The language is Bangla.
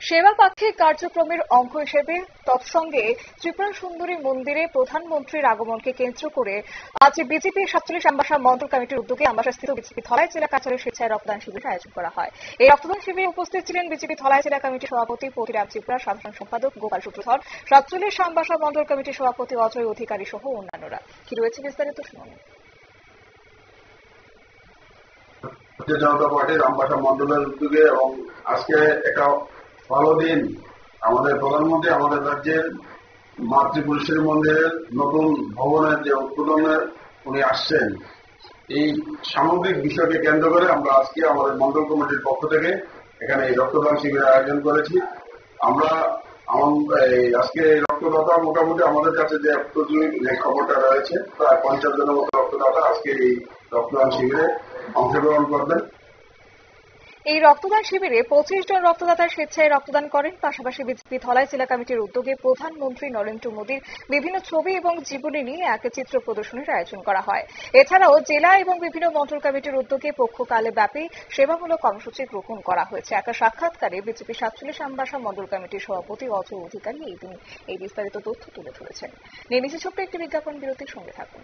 সেবা পাক্ষিক কার্যক্রমের অঙ্গ হিসেবে তৎসঙ্গে ত্রিপুরা সুন্দরী মন্দিরে প্রধানমন্ত্রীর আগমনকে কেন্দ্র করে আজ বিজেপি 47 আমবাসা মন্ডল কমিটির উদ্যোগে আমবাসাস্থিত বিজেপি ধলাই জেলা কার্যালয়ে স্বেচ্ছায় রক্তদান শিবির আয়োজন করা হয়। এই রক্তদান শিবিরে উপস্থিত ছিলেন বিজেপি ধলাই জেলা কমিটির সভাপতি পতিরাম ত্রিপুরা, সাধারণ সম্পাদক গোপাল সূত্রধর, 47 আমবাসা মন্ডল কমিটির সভাপতি অজয় অধিকারী সহ অন্যান্যরা। কি রয়েছে বিস্তারিত শুনুন। ভারতীয় জনতা পার্টির আমবাসা মন্ডলের উদ্যোগে এবং আজকে একটা ভালো দিন, আমাদের প্রধানমন্ত্রী আমাদের রাজ্যের মাতৃপুরেশ্বরী মন্দিরের নতুন ভবনের যে উদ্বোধনের উনি আসছেন, এই সামগ্রিক বিষয়কে কেন্দ্র করে আমরা আজকে আমাদের মন্ডল কমিটির পক্ষ থেকে এখানে এই রক্তদান শিবিরের আয়োজন করেছি। আমরা আজকে এই রক্তদাতা মোটামুটি আমাদের কাছে যে খবরটা রয়েছে প্রায় 50 জনের মতো রক্তদাতা আজকে এই রক্তদান শিবিরে অংশগ্রহণ করবেন। এই রক্তদান শিবিরে 25 জন রক্তদাতার স্বেচ্ছায় রক্তদান করেন। পাশাপাশি বিজেপি ধলাই জেলা কমিটির উদ্যোগে প্রধানমন্ত্রী নরেন্দ্র মোদীর বিভিন্ন ছবি এবং জীবনী নিয়ে এক চিত্র প্রদর্শনীর আয়োজন করা হয়। এছাড়াও জেলা এবং বিভিন্ন মন্ডল কমিটির উদ্যোগে পক্ষকালে ব্যাপী সেবামূলক কর্মসূচি গ্রহণ করা হয়েছে। এক সাক্ষাৎকারে বিজেপি 47 আমবাসা মন্ডল কমিটির সভাপতি অজয় অধিকারী এই বিস্তারিত তথ্য তুলে ধরেছেন। নিয়ে নিচে ছোট্ট একটি বিজ্ঞাপন বিরতির সঙ্গে থাকুন।